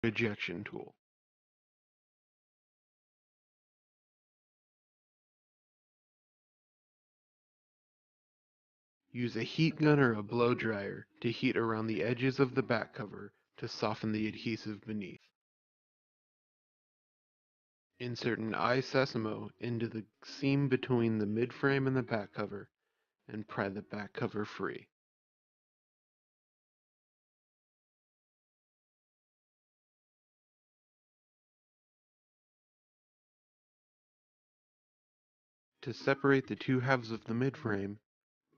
ejection tool. Use a heat gun or a blow dryer to heat around the edges of the back cover to soften the adhesive beneath. Insert an eye-sesamo into the seam between the midframe and the back cover and pry the back cover free. To separate the two halves of the midframe,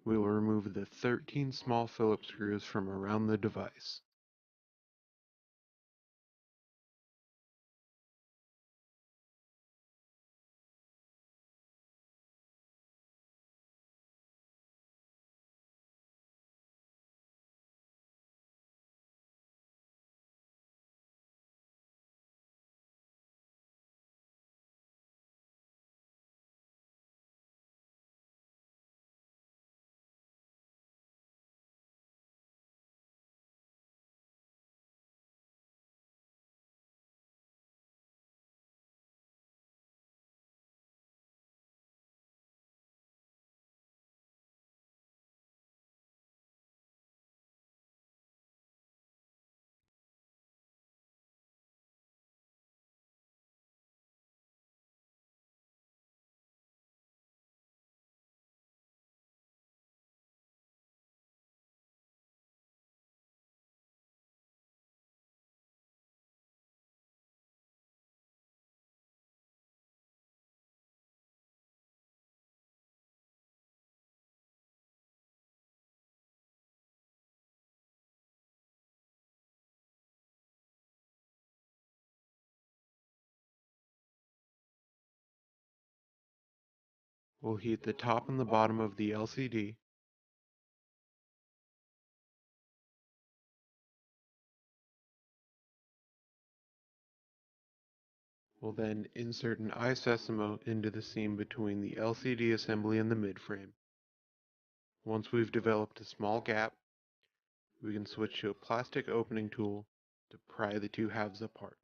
we will remove the 13 small Phillips screws from around the device. We'll heat the top and the bottom of the LCD. We'll then insert an eye-sesamo into the seam between the LCD assembly and the midframe. Once we've developed a small gap, we can switch to a plastic opening tool to pry the two halves apart.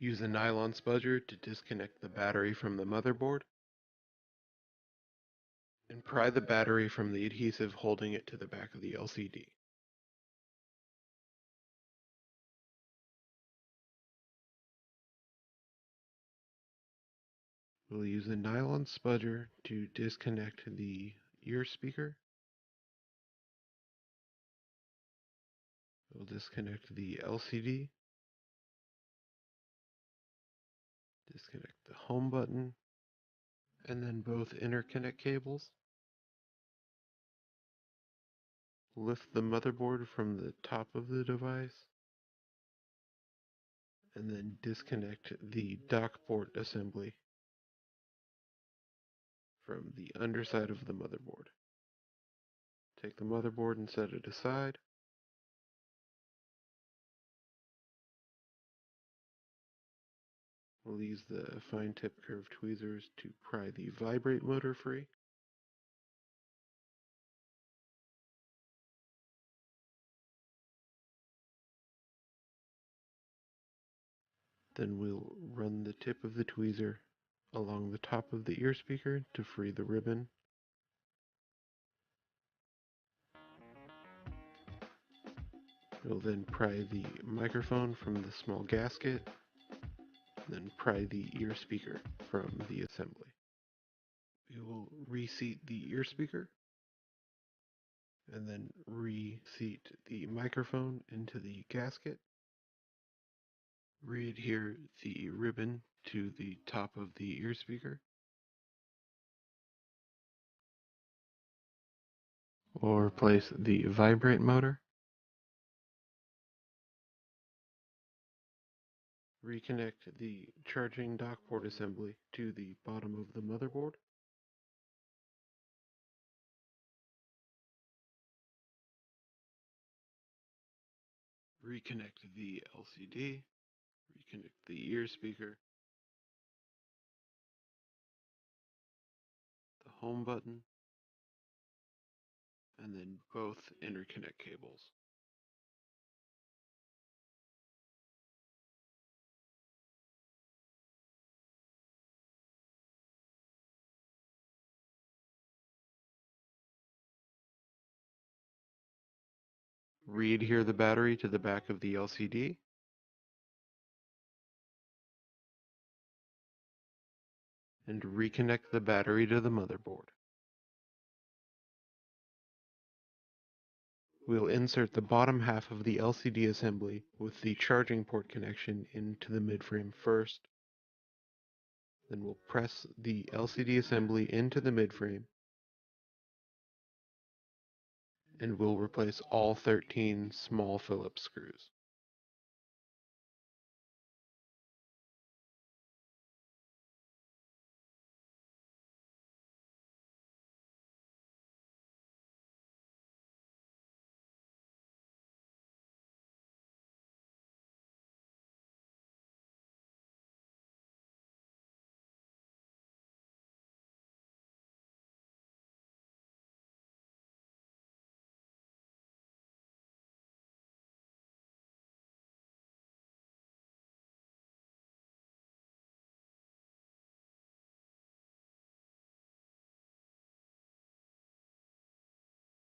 Use a nylon spudger to disconnect the battery from the motherboard, and pry the battery from the adhesive holding it to the back of the LCD. We'll use a nylon spudger to disconnect the ear speaker. We'll disconnect the LCD, disconnect the home button, and then both interconnect cables. Lift the motherboard from the top of the device, and then disconnect the dock port assembly from the underside of the motherboard. Take the motherboard and set it aside. We'll use the fine tip curved tweezers to pry the vibrate motor free. Then we'll run the tip of the tweezer along the top of the ear speaker to free the ribbon. We'll then pry the microphone from the small gasket, then pry the ear speaker from the assembly. We will reseat the ear speaker, and then reseat the microphone into the gasket. Readhere the ribbon to the top of the ear speaker. We'll replace the vibrate motor. Reconnect the charging dock port assembly to the bottom of the motherboard. Reconnect the LCD. Reconnect the ear speaker. home button, and then both interconnect cables. Re-adhere the battery to the back of the LCD, and reconnect the battery to the motherboard. We'll insert the bottom half of the LCD assembly with the charging port connection into the midframe first. Then we'll press the LCD assembly into the midframe, and we'll replace all 13 small Phillips screws.